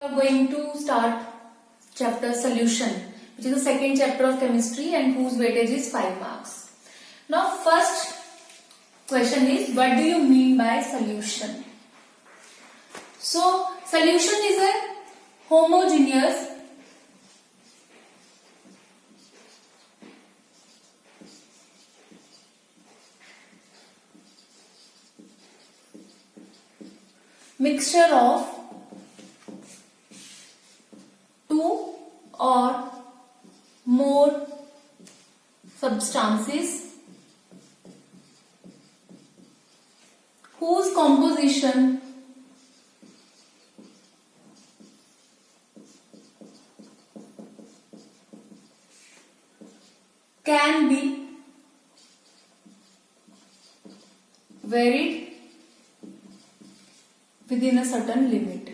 We are going to start chapter solution, which is the second chapter of chemistry and whose weightage is 5 marks. Now first question is, what do you mean by solution? So solution is a homogeneous mixture of two or more substances whose composition can be varied within a certain limit.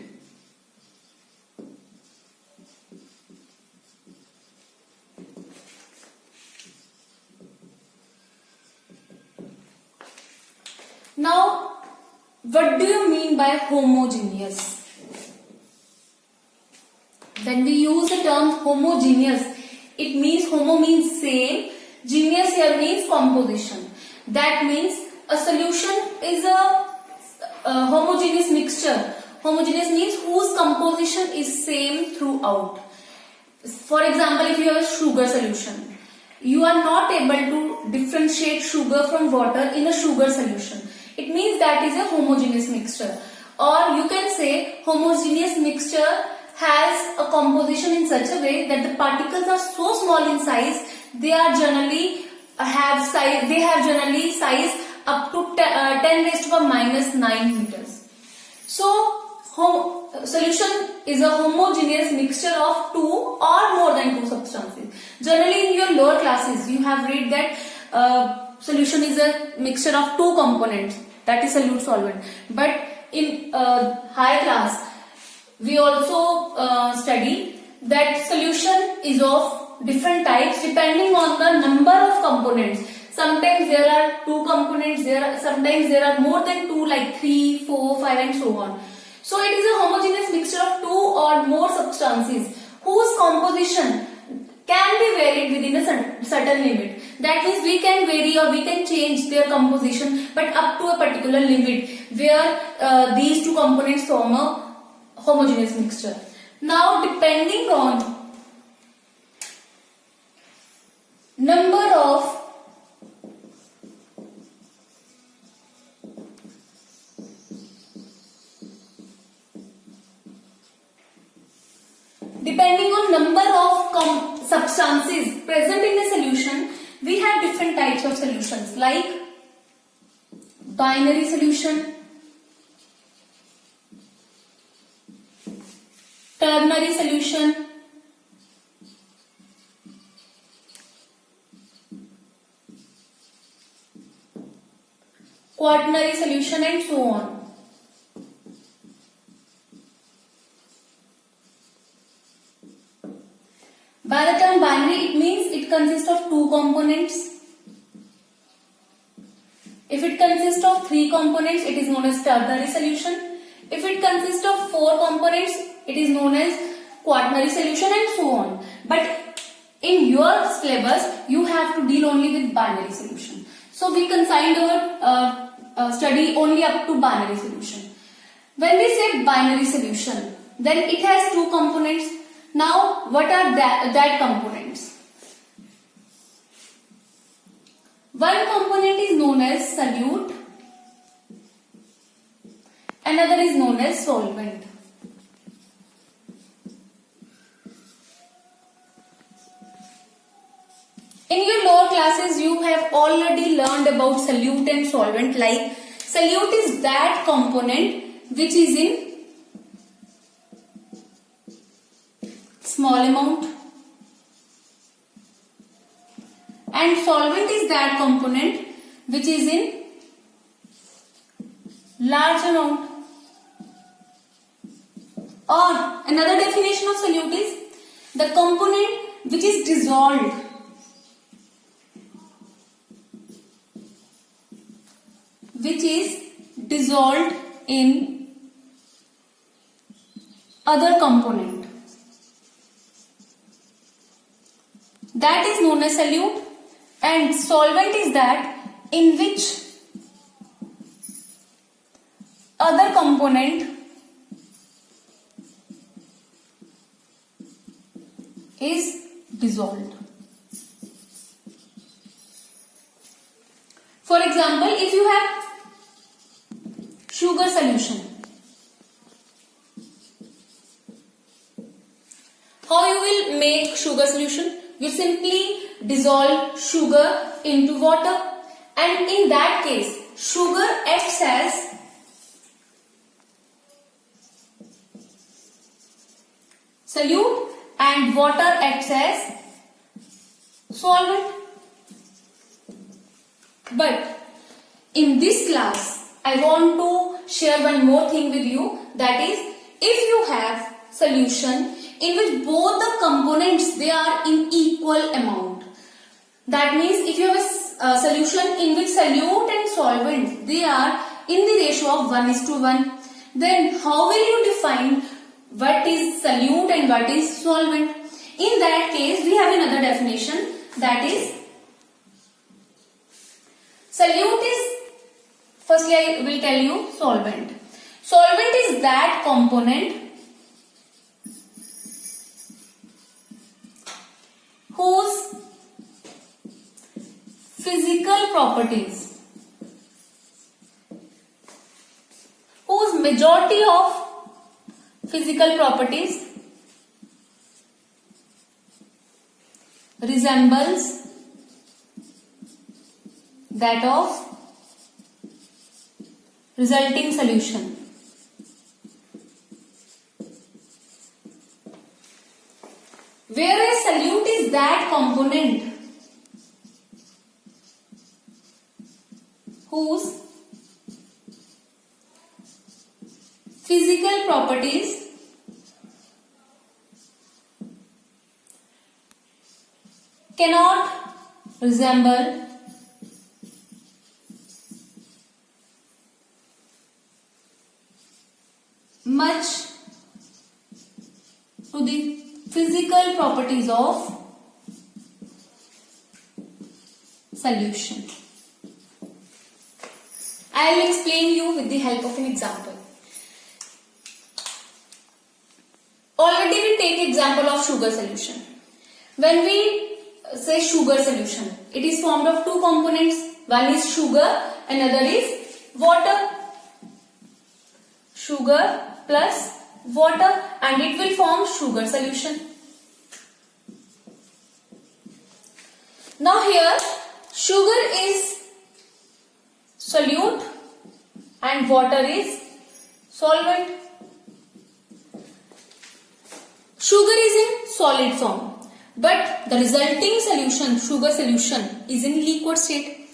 Now, what do you mean by homogeneous? When we use the term homogeneous, it means homo means same, geneous here means composition. That means a solution is a homogeneous mixture. Homogeneous means whose composition is same throughout. For example, if you have a sugar solution, you are not able to differentiate sugar from water in a sugar solution. It means that is a homogeneous mixture. Or you can say homogeneous mixture has a composition in such a way that the particles are so small in size, they have generally size up to 10 raised to the minus 9 meters. So solution is a homogeneous mixture of two or more than two substances. Generally in your lower classes you have read that solution is a mixture of two components, that is solute solvent. But in higher class we also study that solution is of different types depending on the number of components. Sometimes there are two components, sometimes there are more than two, like 3, 4, 5 and so on. So it is a homogeneous mixture of two or more substances whose composition can be varied within a certain limit. That means we can vary or we can change their composition, but up to a particular limit where these two components form a homogeneous mixture. Now depending on number of substances present in a solution, we have different types of solutions like binary solution, ternary solution, quaternary solution and so on. By the term binary, it means it consists of two components. If it consists of three components, it is known as ternary solution. If it consists of four components, it is known as quaternary solution and so on. But in your syllabus, you have to deal only with binary solution. So we consigned our study only up to binary solution. When we say binary solution, then it has two components. Now, what are that components? One component is known as solute, another is known as solvent. In your lower classes, you have already learned about solute and solvent. Like solute is that component which is in small amount, and solvent is that component which is in large amount. Or another definition of solute is the component which is dissolved in other component. That is known as solute, and solvent is that in which other component is dissolved. For example, if you have sugar solution, how you will make sugar solution? You simply dissolve sugar into water, and in that case sugar acts as solute and water acts as solvent. But in this class I want to share one more thing with you, that is, if you have solution in which both the components they are in equal amount, that means if you have a solution in which solute and solvent they are in the ratio of 1:1, then how will you define what is solute and what is solvent? In that case we have another definition, that is, solute is, firstly I will tell you solvent. Solvent is that component whose physical properties, whose majority of physical properties resembles that of resulting solution. Whereas solute is that component whose physical properties cannot resemble much to the physical properties of solution. I will explain you with the help of an example. Already we take example of sugar solution. When we say sugar solution, it is formed of two components. One is sugar, another is water. Sugar plus water, and it will form sugar solution. Now here sugar is solute and water is solvent. Sugar is in solid form, but the resulting solution, sugar solution, is in liquid state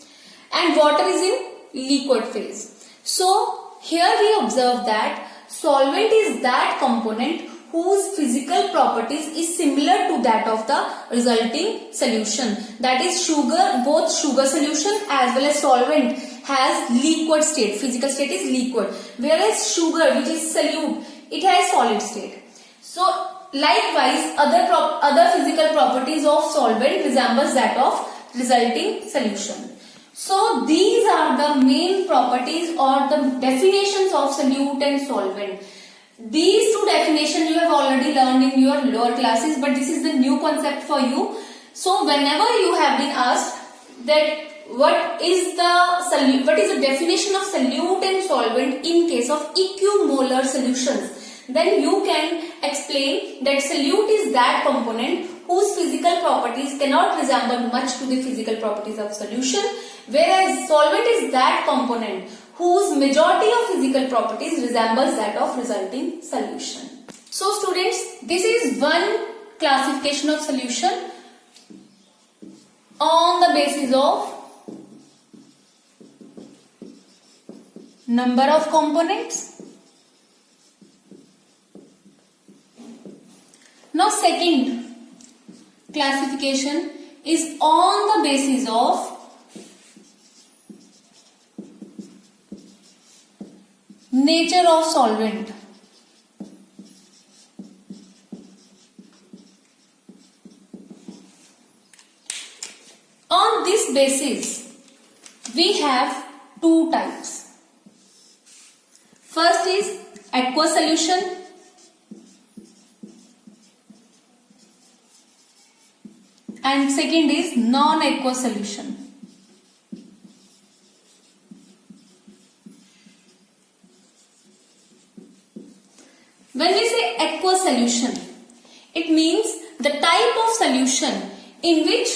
and water is in liquid phase. So here we observe that solvent is that component whose physical properties is similar to that of the resulting solution. That is, sugar, both sugar solution as well as solvent has liquid state, physical state is liquid, whereas sugar, which is solute, it has solid state. So likewise other physical properties of solvent resembles that of resulting solution. So these are the main properties or the definitions of solute and solvent. These two definitions you have already learned in your lower classes, but this is the new concept for you. So whenever you have been asked that what is the definition of solute and solvent in case of equimolar solutions, then you can explain that solute is that component whose physical properties cannot resemble much to the physical properties of solution, whereas solvent is that component whose majority of physical properties resembles that of resulting solution. So students, this is one classification of solution on the basis of number of components. Now second classification is on the basis of nature of solvent. these bases, we have two types. First is aqueous solution, and second is non-aqueous solution. When we say aqueous solution, it means the type of solution in which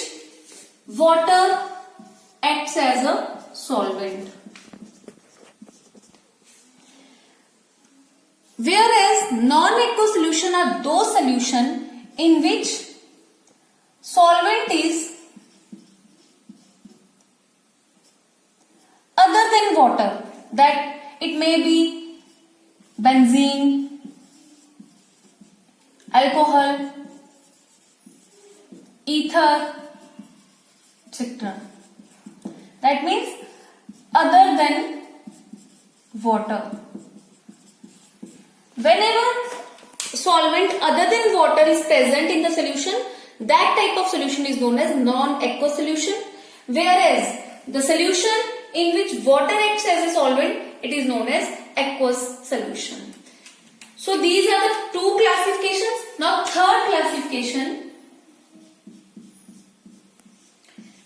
water acts as a solvent. Whereas non-aqueous solution are those solutions in which solvent is other than water, that it may be benzene, alcohol, ether, etc. That means other than water. Whenever solvent other than water is present in the solution, that type of solution is known as non-aqueous solution. Whereas the solution in which water acts as a solvent, it is known as aqueous solution. So these are the two classifications. Now third classification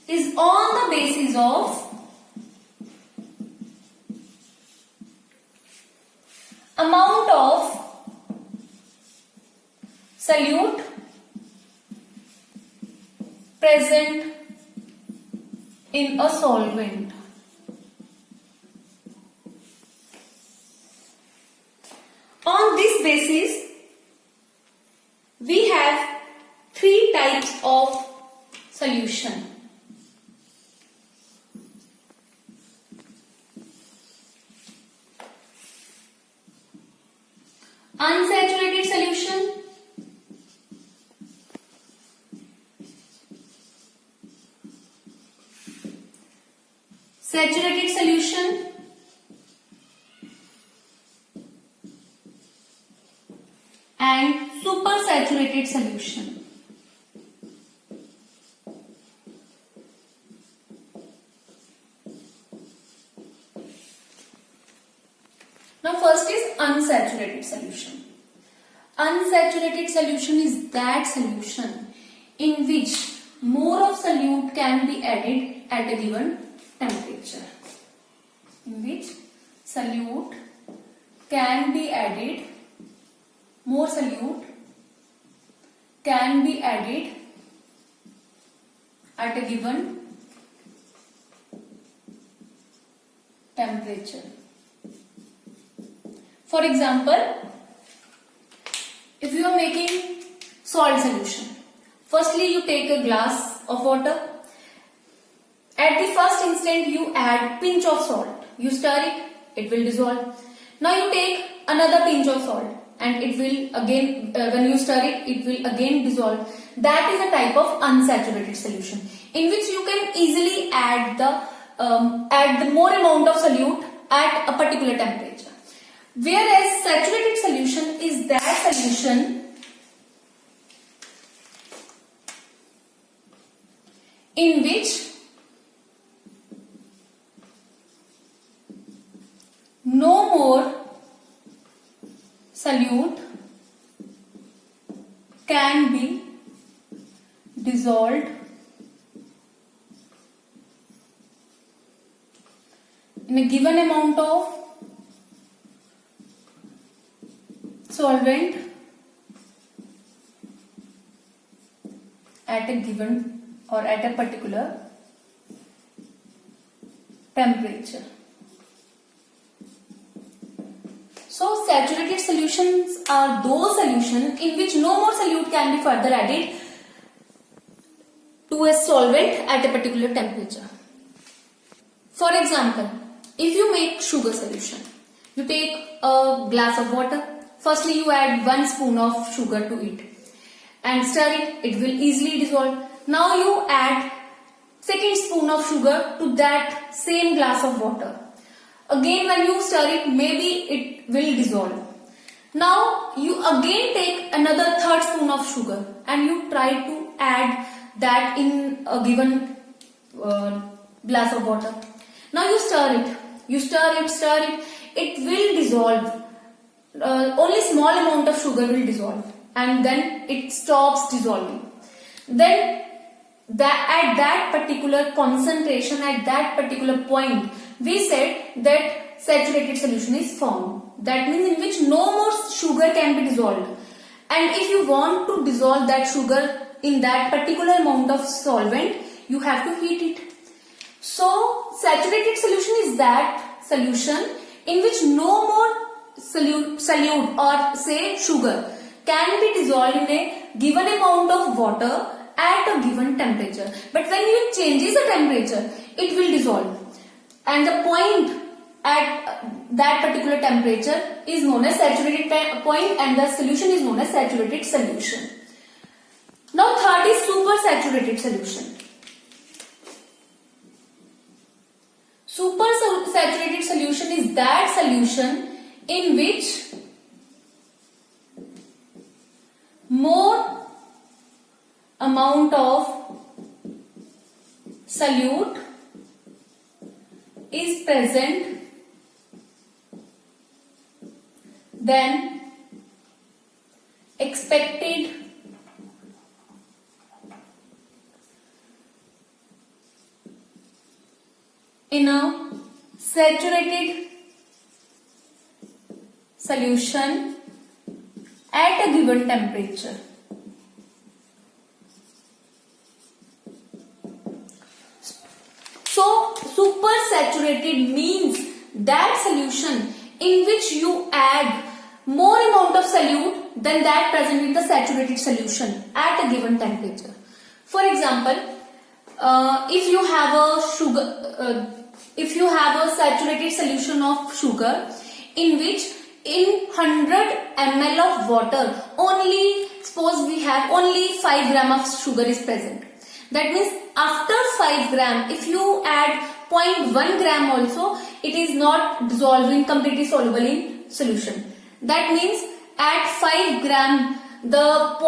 is on the basis of amount of solute present in a solvent. On this basis, we have three types of solution. Unsaturated solution, saturated solution, and supersaturated solution. Now first is unsaturated solution. Unsaturated solution is that solution in which more of solute can be added at a given temperature. In which solute can be added, more solute can be added at a given temperature. For example, if you are making salt solution, firstly you take a glass of water. At the first instant you add pinch of salt. You stir it will dissolve. Now you take another pinch of salt and it will again, when you stir it will again dissolve. That is a type of unsaturated solution in which you can easily add the more amount of solute at a particular temperature. Whereas saturated solution is that solution in which no more solute can be dissolved in a given amount of solvent at a given or at a particular temperature. So saturated solutions are those solutions in which no more solute can be further added to a solvent at a particular temperature. For example, if you make sugar solution, you take a glass of water. Firstly, you add 1 spoon of sugar to it and stir it. It will easily dissolve. Now you add second spoon of sugar to that same glass of water. Again, when you stir it, maybe it will dissolve. Now you again take another third spoon of sugar and you try to add that in a given glass of water. Now you stir it. Stir it. It will dissolve. Only small amount of sugar will dissolve, and then it stops dissolving. Then at that particular concentration, at that particular point, we said that saturated solution is formed. That means in which no more sugar can be dissolved. And if you want to dissolve that sugar in that particular amount of solvent, you have to heat it. So saturated solution is that solution in which no more solute or say sugar can be dissolved in a given amount of water at a given temperature. But when you changes the temperature, it will dissolve. And the point at that particular temperature is known as saturated point, and the solution is known as saturated solution. Now third is supersaturated solution. Supersaturated solution is that solution in which more amount of solute is present than expected in a saturated solution at a given temperature. So supersaturated means that solution in which you add more amount of solute than that present in the saturated solution at a given temperature. For example, if you have a saturated solution of sugar in which in 100 ml of water only, suppose we have only 5 gram of sugar is present. That means after 5 gram, if you add 0.1 gram also, it is not dissolving, completely soluble in solution. That means at 5 gram, the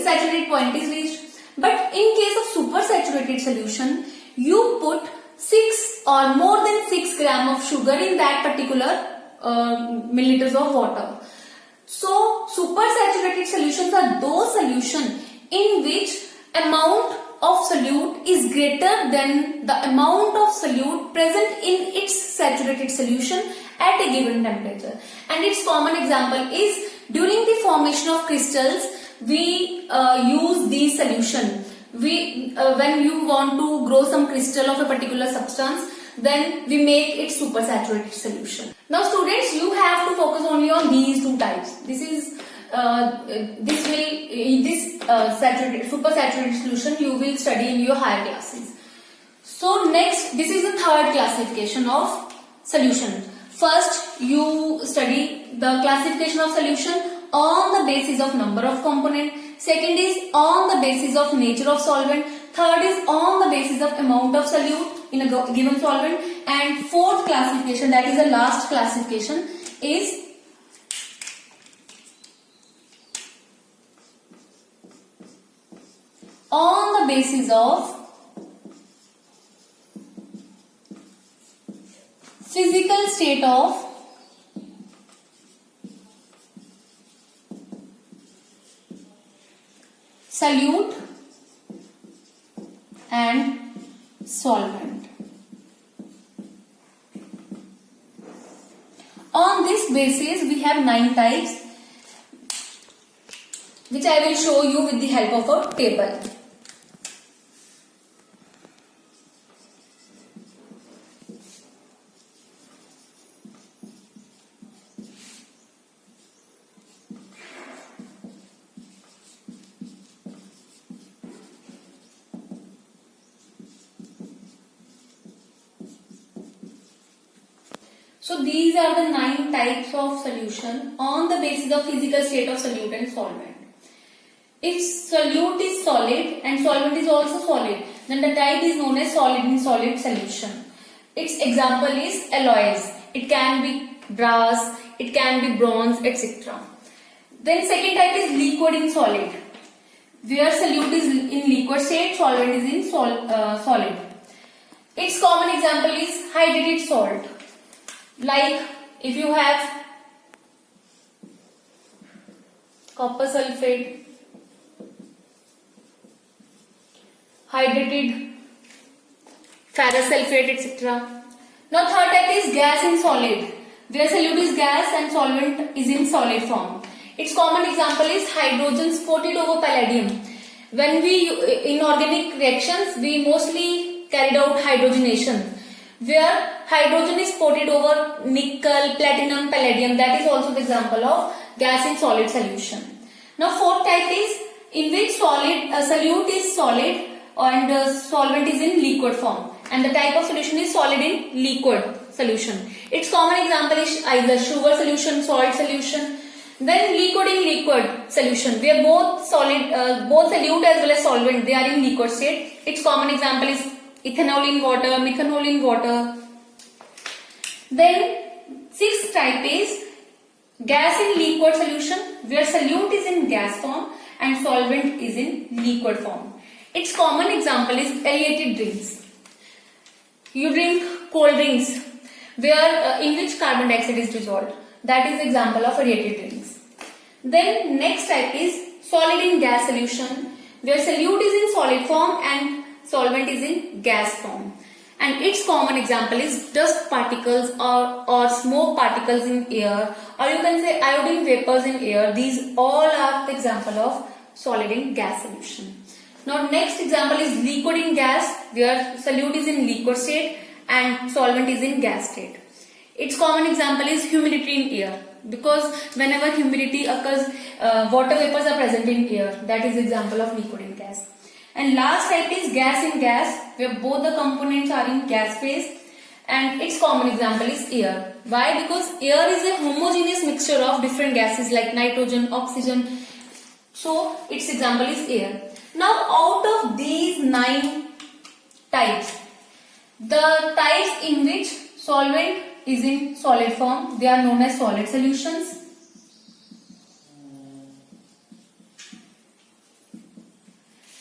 saturated point is reached. But in case of supersaturated solution, you put 6 or more than 6 gram of sugar in that particular milliliters of water. So supersaturated solutions are those solutions in which amount of solute is greater than the amount of solute present in its saturated solution at a given temperature. And its common example is during the formation of crystals, we use these solution. When you want to grow some crystal of a particular substance, then we make it supersaturated solution. Now students, you have to focus only on these two types. This supersaturated solution you will study in your higher classes. So next, this is the third classification of solution. First, you study the classification of solution on the basis of number of component. Second is on the basis of nature of solvent. Third is on the basis of amount of solute in a given solvent. And fourth classification, that is the last classification, is on the basis of physical state of solute and solvent. On this basis, we have 9 types, which I will show you with the help of a table. So these are the 9 types of solution on the basis of physical state of solute and solvent. If solute is solid and solvent is also solid, then the type is known as solid in solid solution. Its example is alloys. It can be brass, it can be bronze, etc. Then second type is liquid in solid. where solute is in liquid state, solvent is in solid. Its common example is hydrated salt. Like if you have copper sulfate, hydrated ferrous sulfate, etc. Now third type is gas in solid, where solute is gas and solvent is in solid form. Its common example is hydrogen spotted over palladium. When we in organic reactions, we mostly carried out hydrogenation, where hydrogen is spotted over nickel, platinum, palladium. That is also the example of gas in solid solution. Now fourth type is in which solute is solid and solvent is in liquid form, and the type of solution is solid in liquid solution. Its common example is either sugar solution, salt solution. Then liquid in liquid solution, where both solute as well as solvent, they are in liquid state. Its common example is ethanol in water, methanol in water. Then sixth type is gas in liquid solution, where solute is in gas form and solvent is in liquid form. Its common example is aerated drinks. You drink cold drinks where in which carbon dioxide is dissolved. That is example of aerated drinks. Then next type is solid in gas solution, where solute is in solid form and solvent is in gas form. And its common example is dust particles or smoke particles in air, or you can say iodine vapors in air. These all are the example of solid in gas solution. Now next example is liquid in gas, where solute is in liquid state and solvent is in gas state. Its common example is humidity in air, because whenever humidity occurs, water vapors are present in air. That is example of liquid in gas. And last type is gas in gas, where both the components are in gas phase, and its common example is air. Why? Because air is a homogeneous mixture of different gases like nitrogen, oxygen. So its example is air. Now out of these 9 types, the types in which solvent is in solid form, they are known as solid solutions.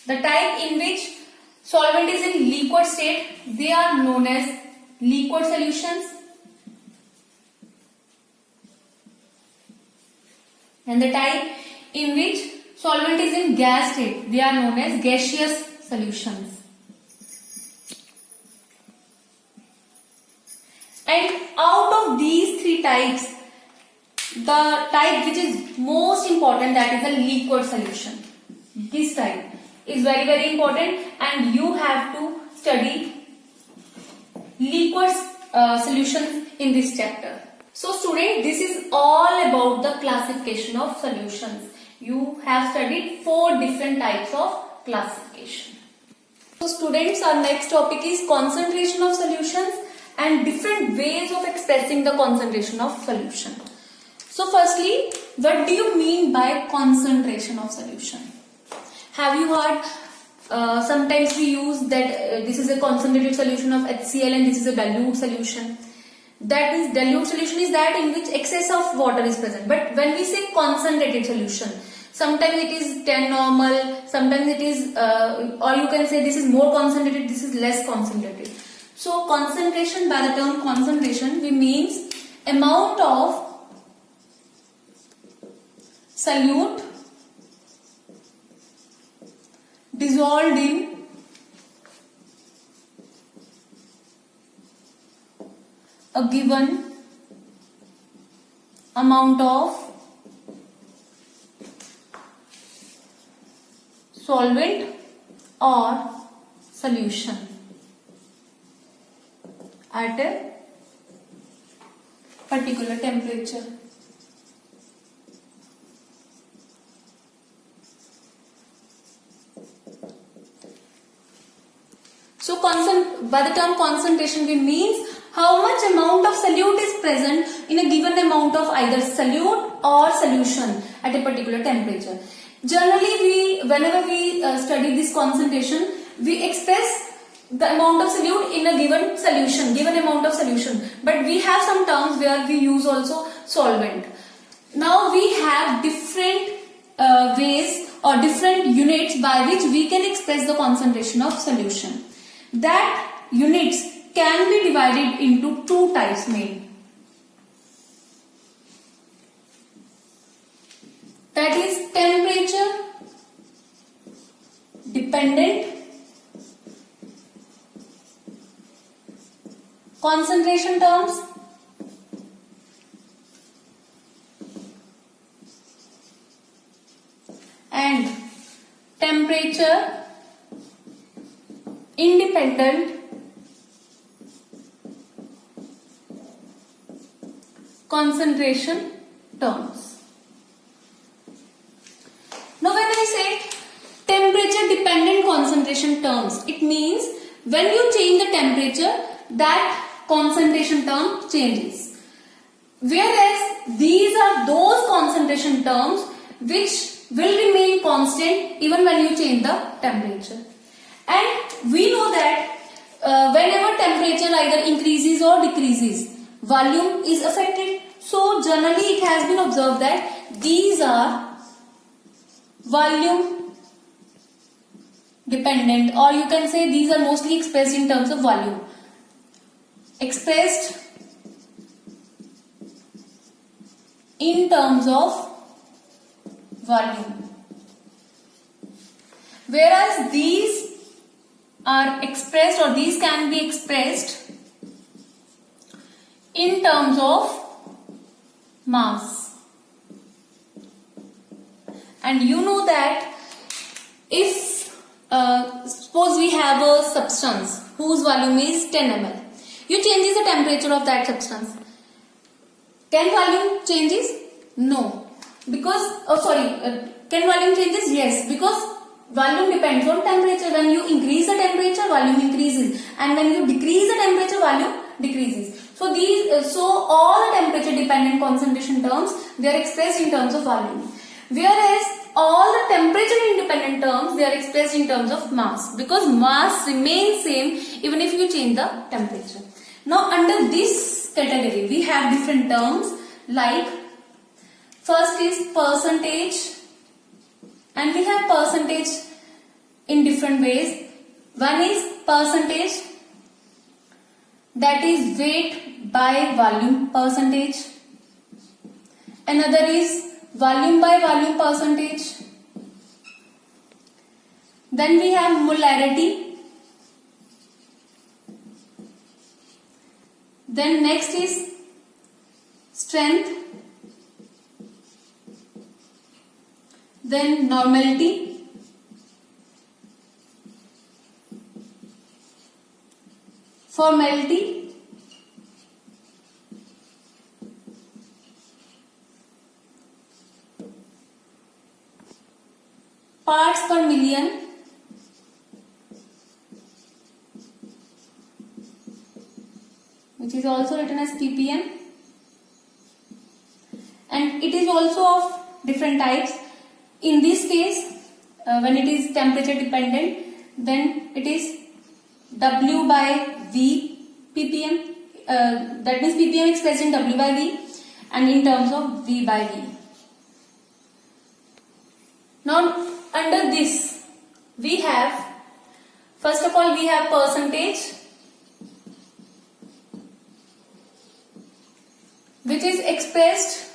The type in which solvent is in liquid state, they are known as liquid solutions. And the type in which solvent is in gas state, they are known as gaseous solutions. And out of these 3 types, the type which is most important, that is a liquid solution. This type is very, very important, and you have to study liquid solutions in this chapter. So student, this is all about the classification of solutions. You have studied 4 different types of classification. So students, our next topic is concentration of solutions and different ways of expressing the concentration of solution. So firstly, what do you mean by concentration of solution? Have you heard sometimes we use that this is a concentrated solution of HCl and this is a dilute solution. That is, dilute solution is that in which excess of water is present. But when we say concentrated solution, sometimes it is 10 normal, sometimes it is or you can say this is more concentrated, this is less concentrated. So concentration, by the term concentration, we means amount of solute dissolved in a given amount of solvent or solution at a particular temperature. So by the term concentration, we means how much amount of solute is present in a given amount of either solute or solution at a particular temperature. Generally, whenever we study this concentration, we express the amount of solute in a given solution, given amount of solution. But we have some terms where we use also solvent. Now we have different ways or different units by which we can express the concentration of solution. That units can be divided into two types mainly. That is temperature dependent concentration terms and temperature independent concentration terms. Now when I say temperature dependent concentration terms, it means when you change the temperature, that concentration term changes. Whereas these are those concentration terms which will remain constant even when you change the temperature. And we know that whenever temperature either increases or decreases, volume is affected. So generally it has been observed that these are volume dependent, or you can say these are mostly expressed in terms of volume. Expressed in terms of volume. Whereas these are expressed, or these can be expressed in terms of mass. And you know that if suppose we have a substance whose volume is 10 ml, you changes the temperature of that substance. Can volume changes? No. Because, can volume changes? Yes. Because volume depends on temperature. When you increase the temperature, volume increases. And when you decrease the temperature, volume decreases. So all the temperature dependent concentration terms, they are expressed in terms of volume. Whereas all the temperature independent terms, they are expressed in terms of mass. Because mass remains same even if you change the temperature. Now under this category, we have different terms like first is percentage, and we have percentage in different ways. One is percentage, that is weight by volume percentage. Another is volume by volume percentage. Then we have molarity. Then next is strength. Then normality. Formality. Parts per million. Which is also written as ppm, and it is also of different types. In this case, when it is temperature dependent, then it is W by V ppm, that means ppm expressed in W by V and in terms of V by V. Now under this we have, first of all we have percentage, which is expressed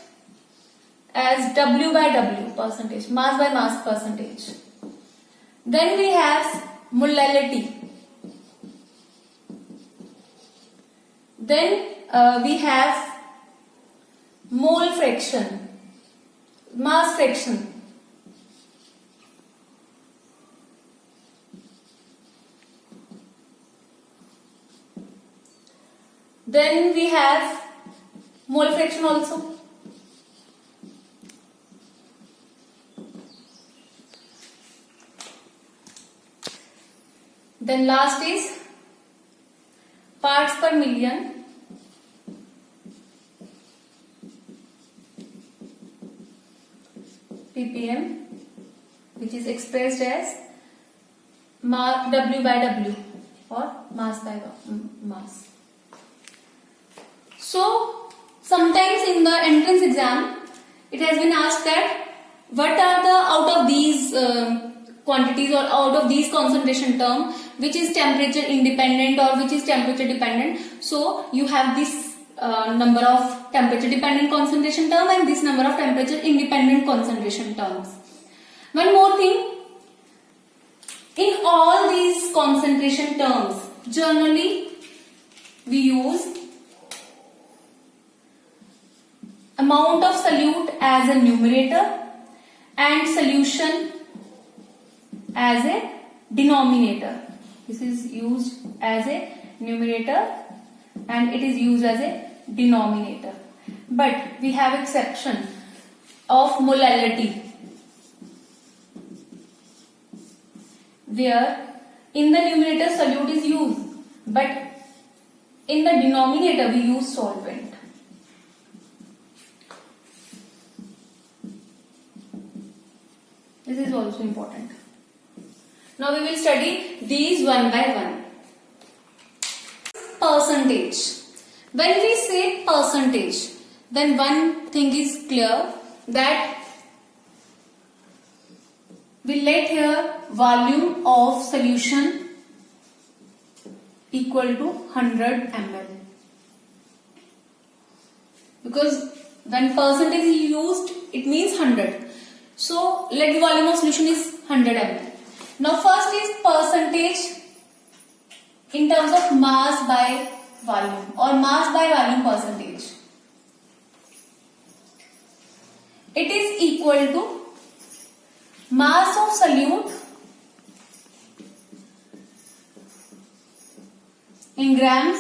as W by W percentage, mass by mass percentage. Then we have molality. Then we have mole fraction, mass fraction. Then we have mole fraction also. Then last is parts per million. ppm, which is expressed as W by W or mass by mass. So sometimes in the entrance exam it has been asked that what are the out of these quantities or out of these concentration term which is temperature independent or which is temperature dependent? So you have this number of temperature dependent concentration term and this number of temperature independent concentration terms. One more thing, in all these concentration terms, generally we use amount of solute as a numerator and solution as a denominator. This is used as a numerator and it is used as a denominator. But we have exception of molality, where in the numerator solute is used, but in the denominator we use solvent. This is also important. Now we will study these one by one. Percentage. When we say percentage, then one thing is clear, that we let here volume of solution equal to 100 ml. Because when percentage is used, it means 100. So let the volume of solution is 100 ml. Now first is percentage in terms of mass by volume or mass by volume percentage. It is equal to mass of solute in grams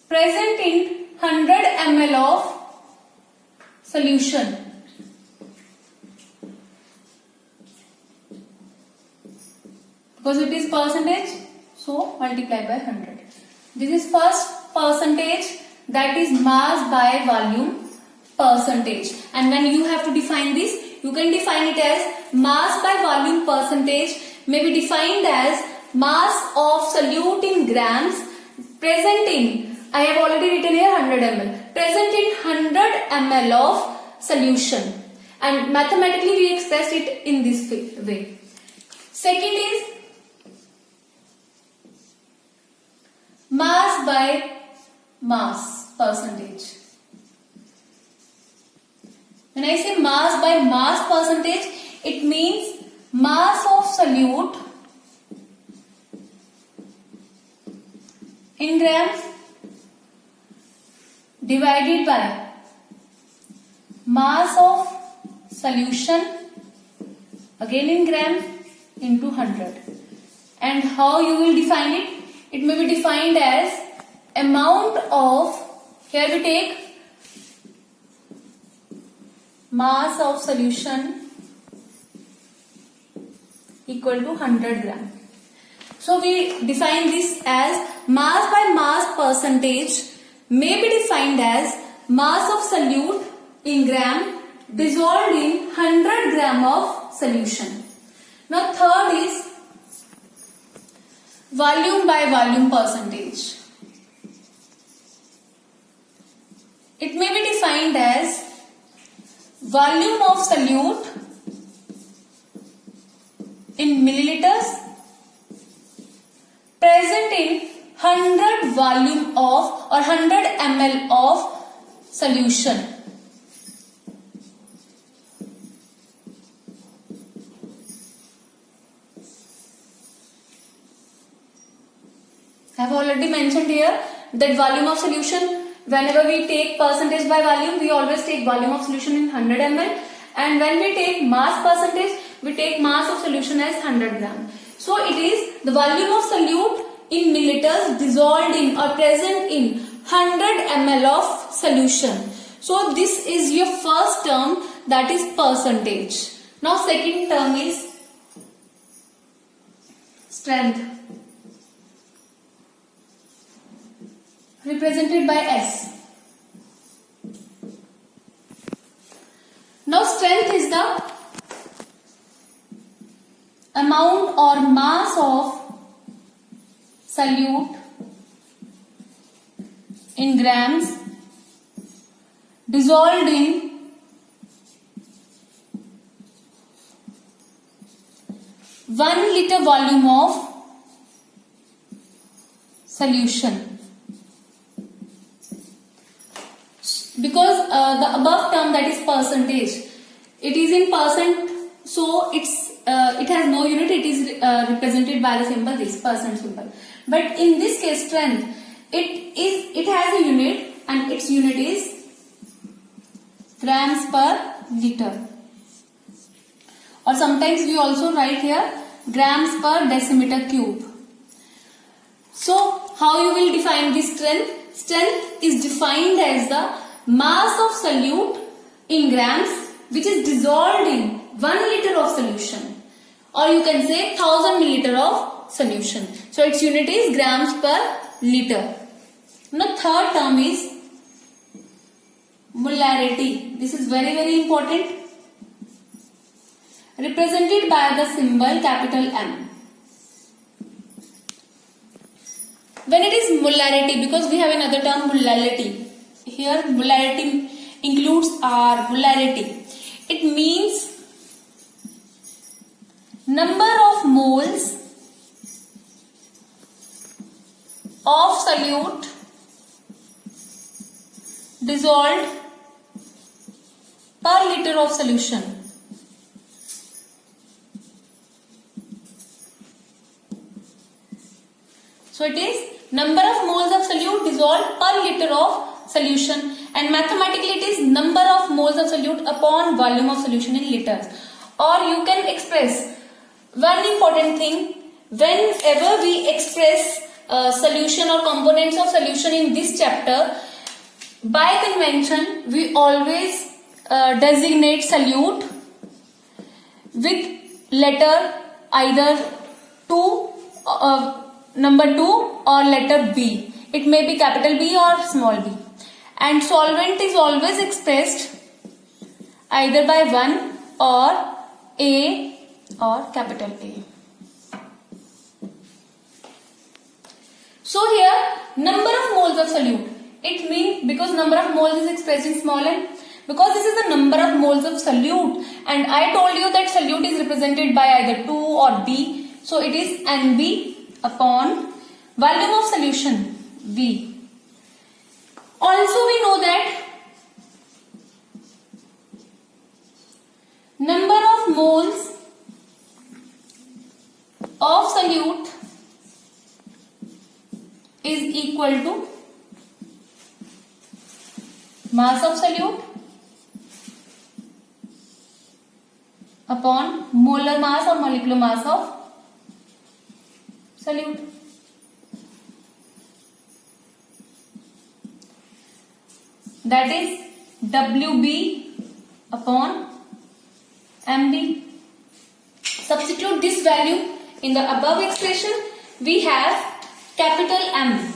present in 100 ml of solution. Because it is percentage, so multiply by 100. This is first percentage, that is mass by volume percentage. And when you have to define this, you can define it as mass by volume percentage may be defined as mass of solute in grams present in, I have already written here 100 ml, present in 100 ml of solution. And mathematically we expressed it in this way. Second is mass by mass percentage. When I say mass by mass percentage, it means mass of solute in grams divided by mass of solution again in grams into 100. And how you will define it? It may be defined as amount of, here we take mass of solution equal to 100 gram. So we define this as mass by mass percentage may be defined as mass of solute in gram dissolved in 100 gram of solution. Now third is volume by volume percentage. It may be defined as volume of solute in milliliters present in 100 volume of or 100 ml of solution. I have already mentioned here that volume of solution, whenever we take percentage by volume, we always take volume of solution in 100 ml, and when we take mass percentage, we take mass of solution as 100 gram. So it is the volume of solute in milliliters dissolved in or present in 100 ml of solution. So this is your first term, that is percentage. Now second term is strength, represented by S. Now strength is the amount or mass of solute in grams dissolved in 1 liter volume of solution. Because the above term, that is percentage, it is in percent, so it has no unit. It is represented by the symbol, this percent symbol. But in this case, strength, it has a unit, and its unit is grams per liter, or sometimes we also write here grams per decimeter cube. So how you will define this strength? Strength is defined as the mass of solute in grams which is dissolved in 1 liter of solution, or you can say 1000 milliliter of solution. So its unit is grams per liter. Now third term is molarity. This is very, very important, represented by the symbol capital M. When it is molarity, because we have another term molality. Here molarity includes our molarity. It means number of moles of solute dissolved per liter of solution. So it is number of moles of solute dissolved per liter of solution, and mathematically it is number of moles of solute upon volume of solution in liters. Or you can express one important thing: whenever we express solution or components of solution in this chapter, by convention we always designate solute with letter either 2, number 2, or letter B. It may be capital B or small b. And solvent is always expressed either by 1 or A or capital A. So here number of moles of solute, it means, because number of moles is expressed in small n, because this is the number of moles of solute, and I told you that solute is represented by either 2 or B, so it is NB upon volume of solution V. Also we know that number of moles of solute is equal to mass of solute upon molar mass or molecular mass of solute. That is WB upon MB. Substitute this value in the above expression. We have capital M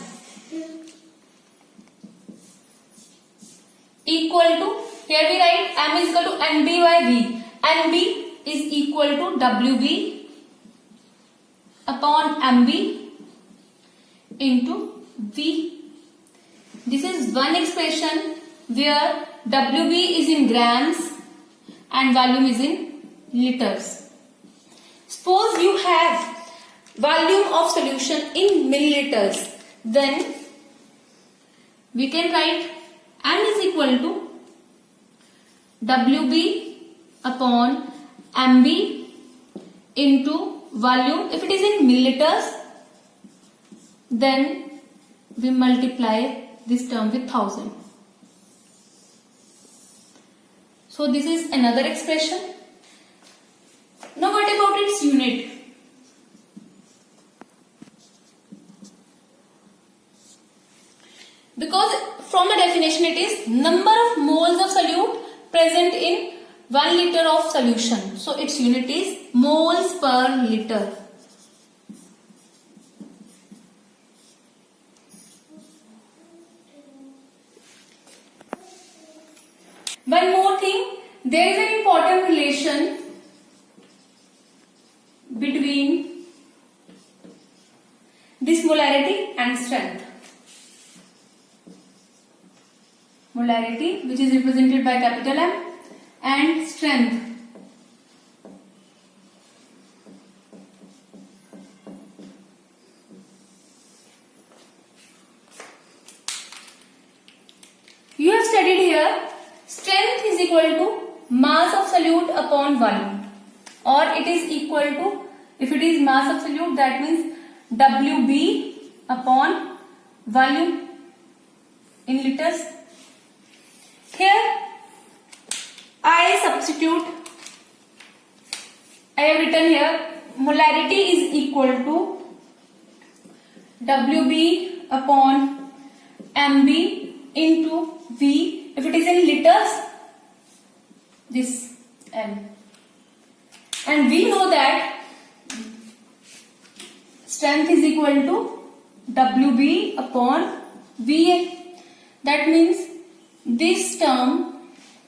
equal to, here we write M is equal to NB by V. NB is equal to WB upon MB into V. This is one expression where WB is in grams and volume is in liters. Suppose you have volume of solution in milliliters, then we can write M is equal to WB upon MB into volume. If it is in milliliters, then we multiply this term with 1000. So this is another expression. Now what about its unit? Because from the definition it is number of moles of solute present in 1 liter of solution. So its unit is moles per liter. One more thing, there is an important relation between this molarity and strength. Molarity, which is represented by capital M, and strength. studied here, strength is equal to mass of solute upon volume, or it is equal to, if it is mass of solute, that means WB upon volume in liters. Here I substitute, I have written here molarity is equal to WB upon MB into V. If it is in liters, this M. And we know that strength is equal to WB upon VA. That means this term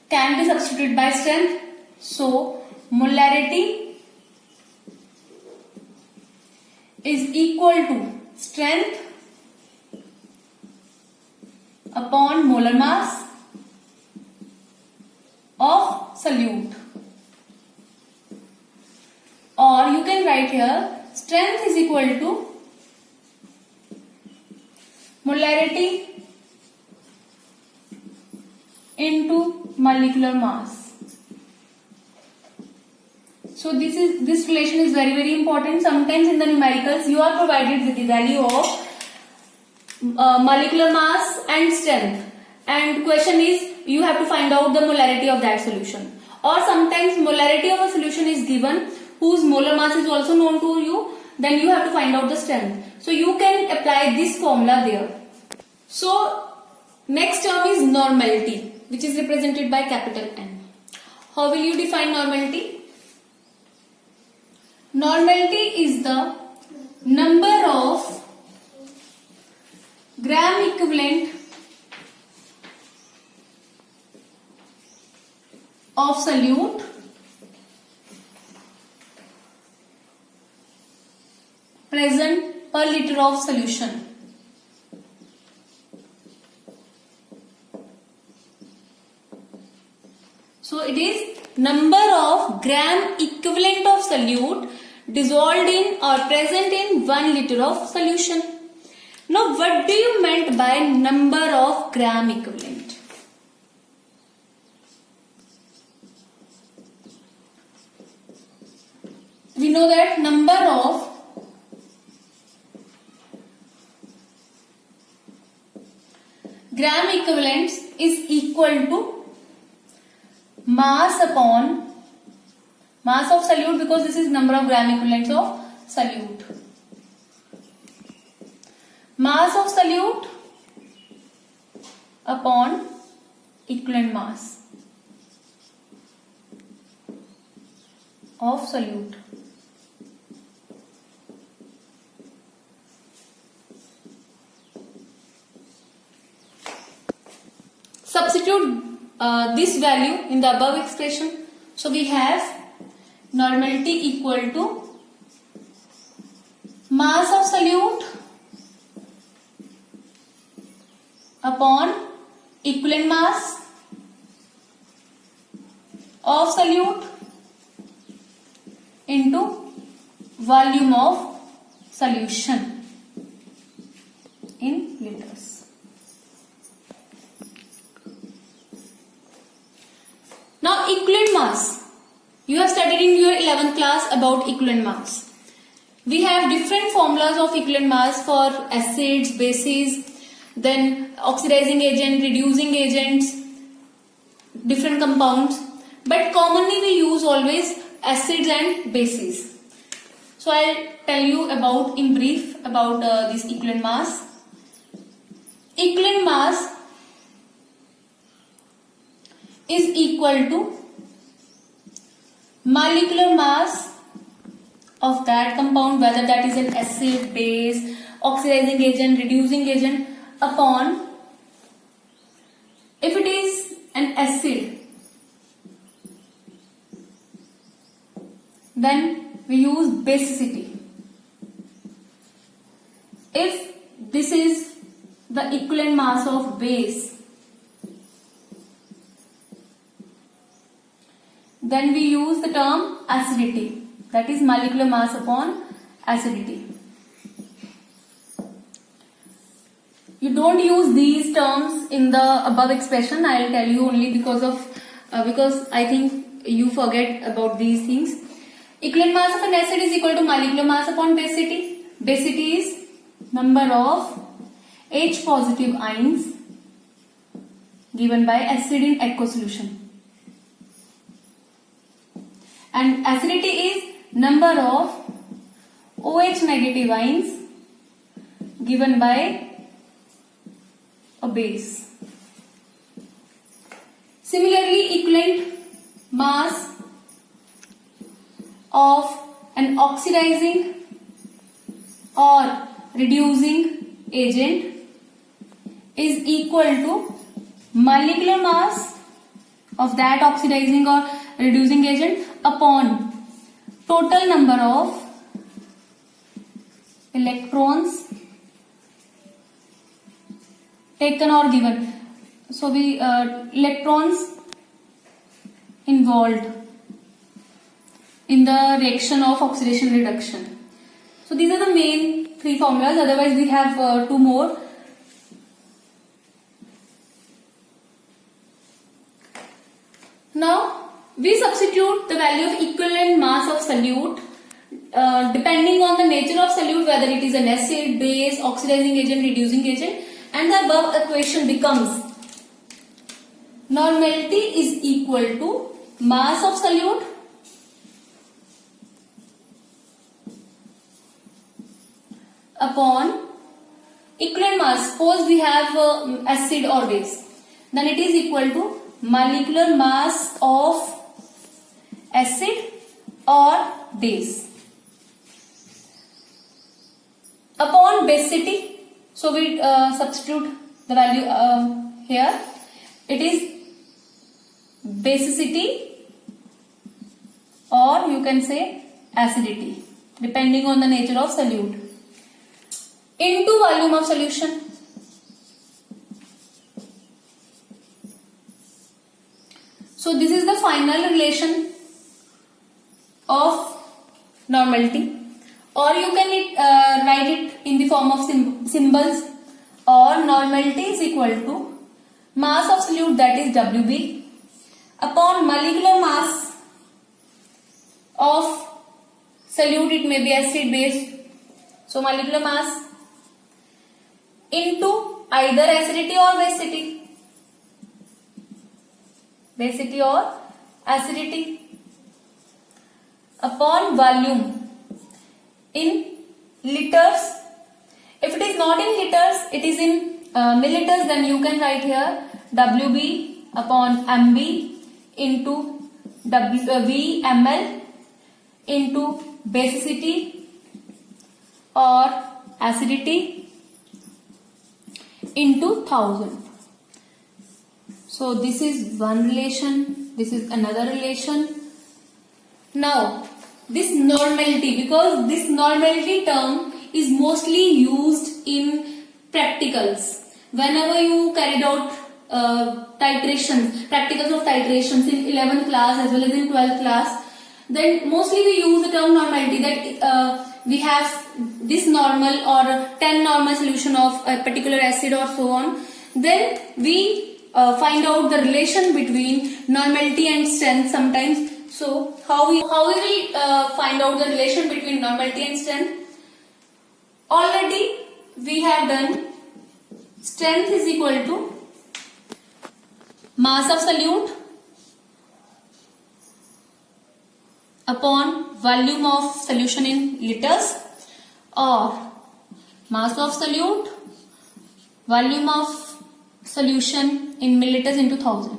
can be substituted by strength. So molarity is equal to strength upon molar mass of solute. Or you can write here strength is equal to molarity into molecular mass. So this relation is very important. Sometimes in the numericals you are provided with the value of molecular mass and strength, and question is you have to find out the molarity of that solution. Or sometimes molarity of a solution is given whose molar mass is also known to you, then you have to find out the strength. So you can apply this formula there. So next term is normality, which is represented by capital N. How will you define normality? Normality is the number of gram equivalent of solute present per liter of solution. So it is number of gram equivalent of solute dissolved in or present in 1 liter of solution. Now what do you meant by number of gram equivalent? We know that number of gram equivalents is equal to mass upon mass of solute, because this is number of gram equivalents of solute. Mass of solute upon equivalent mass of solute. Substitute this value in the above expression. So we have normality equal to mass of solute upon equivalent mass of solute into volume of solution in liters. Now equivalent mass. You have studied in your 11th class about equivalent mass. We have different formulas of equivalent mass for acids, bases, then oxidizing agent, reducing agents, different compounds. But commonly we use always acids and bases. So I'll tell you about in brief about this equivalent mass. Equivalent mass is equal to molecular mass of that compound, whether that is an acid, base, oxidizing agent, reducing agent, upon, if it is an acid, then we use basicity. If this is the equivalent mass of base, then we use the term acidity, that is molecular mass upon acidity. You don't use these terms in the above expression. I'll tell you only because I think you forget about these things. Equivalent mass of an acid is equal to molecular mass upon basicity. Basicity is number of H positive ions given by acid in aqueous solution. And acidity is number of OH negative ions given by a base. Similarly, equivalent mass of an oxidizing or reducing agent is equal to molecular mass of that oxidizing or reducing agent upon total number of electrons taken or given. So we electrons involved in the reaction of oxidation reduction. So these are the main three formulas. Otherwise we have two more. Now we substitute the value of equivalent mass of solute depending on the nature of solute, whether it is an acid, base, oxidizing agent, reducing agent, and the above equation becomes normality is equal to mass of solute upon equivalent mass. Suppose we have acid or base, then it is equal to molecular mass of acid or base upon basicity. So we substitute the value here. It is basicity or you can say acidity depending on the nature of solute into volume of solution. So this is the final relation of normality, or you can write it in the form of symbols, or normality is equal to mass of solute, that is WB, upon molecular mass of solute, it may be acid, base, so molecular mass into either acidity or basicity, basicity or acidity, upon volume in liters. If it is not in liters, it is in milliliters, then you can write here WB upon MB into V ml into basicity or acidity into 1000. So this is one relation, this is another relation. Now this normality, because this normality term is mostly used in practicals. Whenever you carried out titrations, practicals of titrations in 11th class as well as in 12th class, then mostly we use the term normality, that we have this normal or 10 normal solution of a particular acid or so on. Then we find out the relation between normality and strength sometimes. So how we will find out the relation between normality and strength? Already we have done strength is equal to mass of solute upon volume of solution in liters, or mass of solute volume of solution in milliliters into 1000.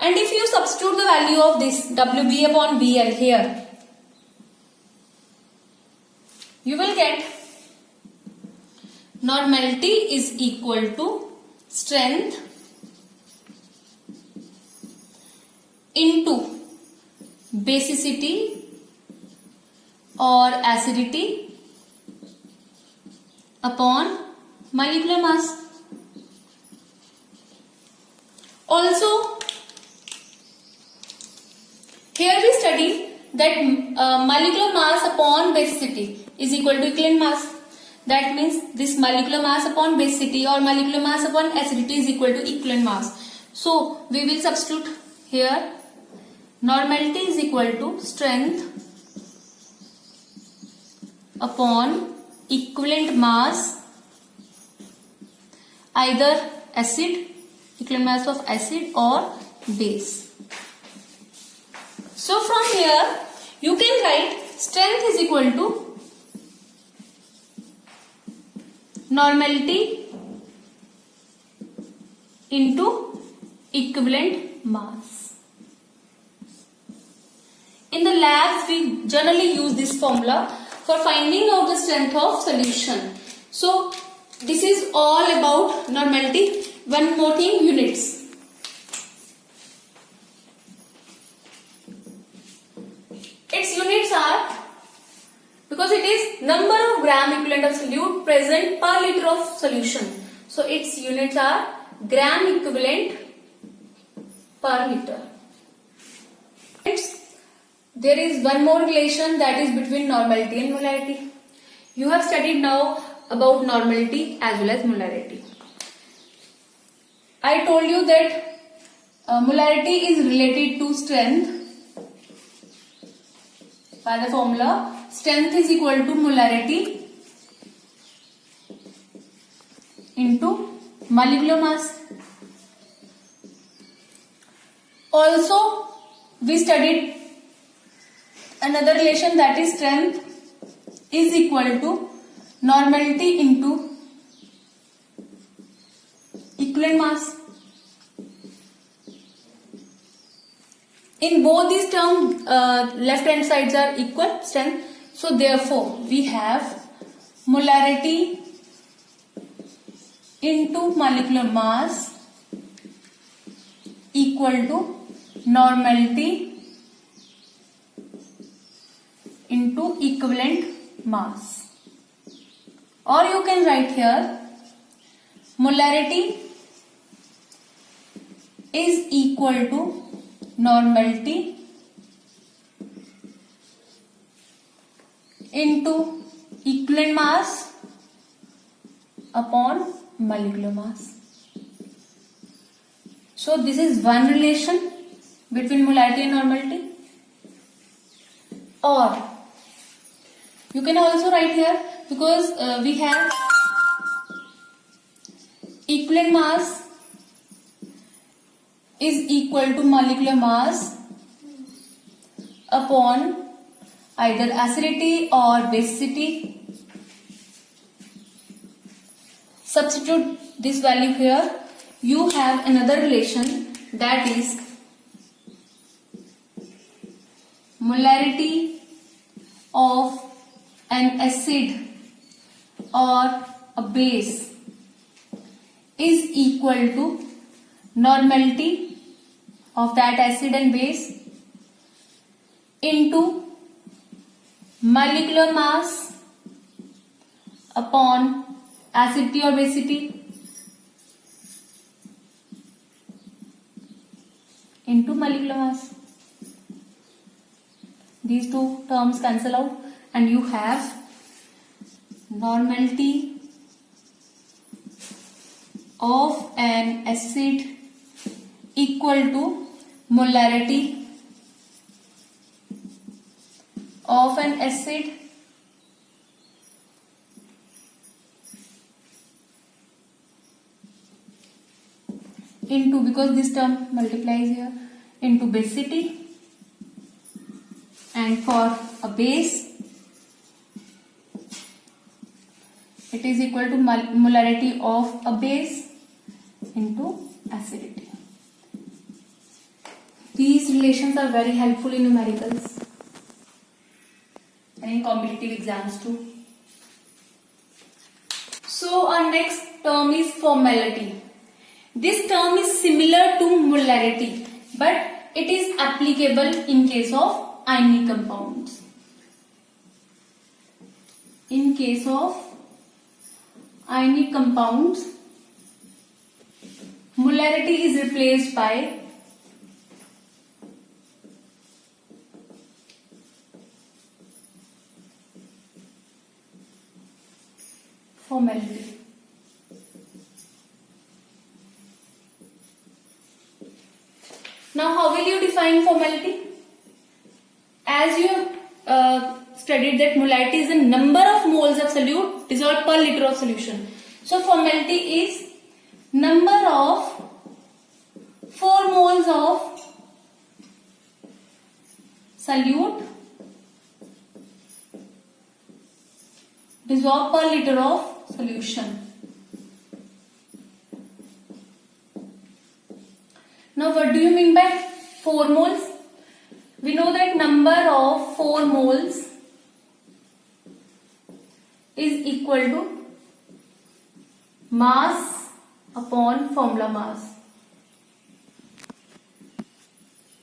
And if you substitute the value of this WB upon VL here, you will get normality is equal to strength into basicity or acidity upon molecular mass. Also, here we study that molecular mass upon basicity is equal to equivalent mass. That means this molecular mass upon basicity or molecular mass upon acidity is equal to equivalent mass. So we will substitute here. Normality is equal to strength upon equivalent mass, either acid, equivalent mass of acid or base. So from here you can write strength is equal to normality into equivalent mass. In the labs we generally use this formula for finding out the strength of solution. So this is all about normality. One more thing, units. Its units are, because it is number of gram equivalent of solute present per liter of solution. So its units are gram equivalent per liter. There is one more relation, that is between normality and molarity. You have studied now about normality as well as molarity. I told you that molarity is related to strength by the formula strength is equal to molarity into molecular mass. Also we studied another relation, that is strength is equal to normality into equivalent mass. In both these terms, left hand sides are equal strength. So therefore we have molarity into molecular mass equal to normality into equivalent mass. Or you can write here molarity is equal to normality into equivalent mass upon molecular mass. So this is one relation between molarity and normality. Or you can also write here, because we have equivalent mass is equal to molecular mass upon either acidity or basicity. Substitute this value here. You have another relation, that is molarity of an acid or a base is equal to normality of that acid and base into molecular mass upon acidity or basicity into molecular mass. These two terms cancel out and you have normality of an acid equal to molarity of an acid into, because this term multiplies here, into basicity, and for a base it is equal to molarity of a base into acidity. These relations are very helpful in numericals and in competitive exams too. So our next term is formality. This term is similar to molarity, but it is applicable in case of ionic compounds. In case of ionic compounds, molarity is replaced by formality. Now, how will you define formality? As you studied that molality is the number of moles of solute dissolved per liter of solution. So, formality is number of 4 moles of solute dissolved per liter of solution. Now, what do you mean by 4 moles? We know that number of 4 moles is equal to mass upon formula mass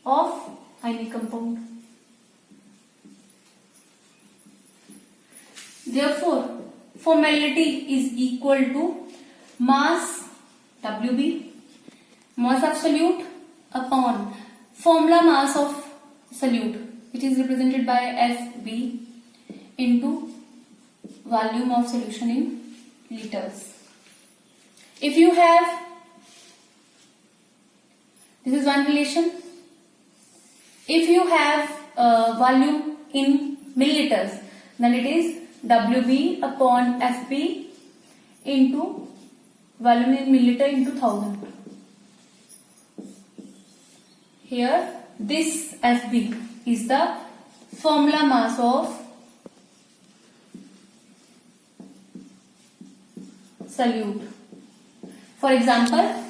of ionic compound. Therefore, formality is equal to mass WB, mass of solute upon formula mass of solute, which is represented by FB, into volume of solution in liters. If you have, this is one relation. If you have volume in milliliters, then it is WB upon FB into volume in milliliter into 1000. Here, this FB is the formula mass of solute. For example,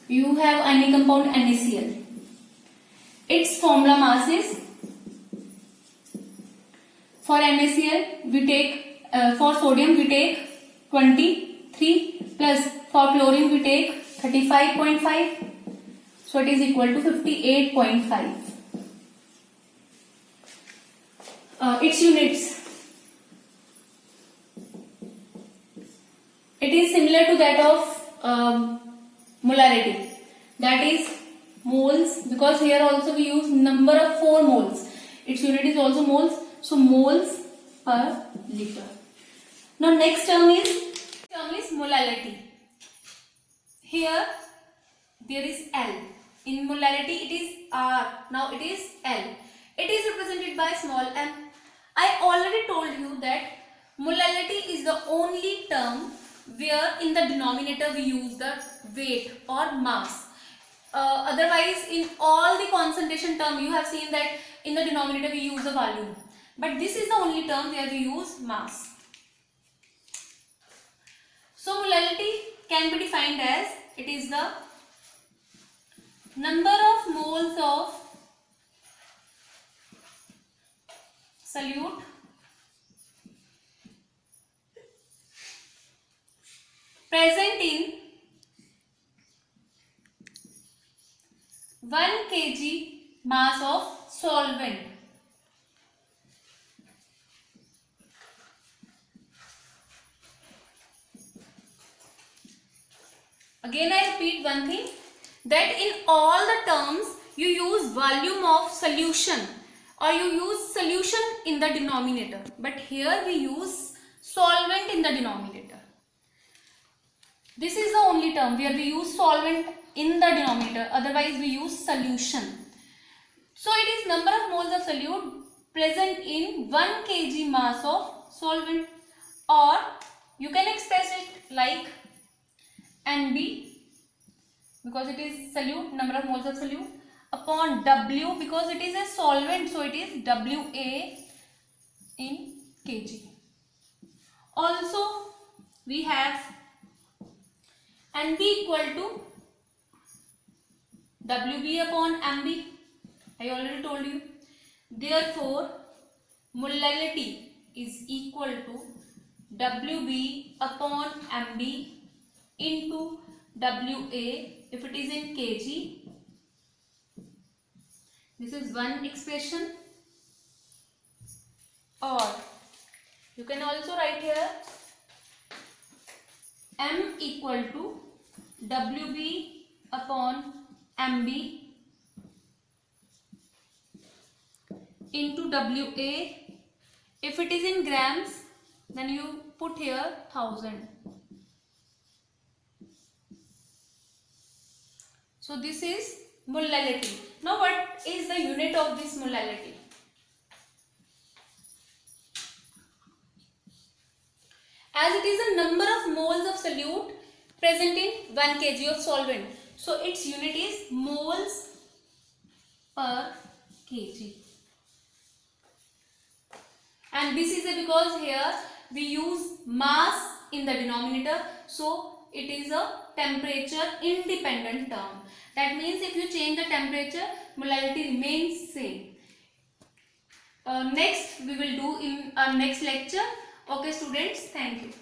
you have ionic compound NaCl. Its formula mass is, for NaCl we take, for sodium we take 23, plus for chlorine we take 35.5. So it is equal to 58.5. Its units. It is similar to that of molarity. That is moles, because here also we use number of 4 moles. Its unit is also moles. So moles per liter. Now next term is molality. Here there is L. In molarity it is R. Now it is L. It is represented by small m. I already told you that molality is the only term where in the denominator we use the weight or mass. Otherwise, in all the concentration term you have seen that in the denominator we use the volume. But this is the only term where we use mass. So molality can be defined as, it is the number of moles of solute present in 1 kg mass of solvent. Again I repeat one thing, that in all the terms you use volume of solution or you use solution in the denominator, but here we use solvent in the denominator. This is the only term where we use solvent in the denominator, otherwise we use solution. So it is number of moles of solute present in 1 kg mass of solvent, or you can express it like NB, because it is solute, number of moles of solute, upon W, because it is a solvent, so it is WA in kg. Also we have NB equal to WB upon MB. I already told you. Therefore, molality is equal to WB upon MB into WA if it is in kg. This is one expression. Or you can also write here M equal to WB upon MB into WA. If it is in grams, then you put here 1000. So this is molality. Now what is the unit of this molality? As it is a number of moles of solute present in 1 kg of solvent. So its unit is moles per kg. And this is because here we use mass in the denominator. So it is a temperature independent term. That means if you change the temperature, molality remains same. Next we will do in our next lecture. Okay students, thank you.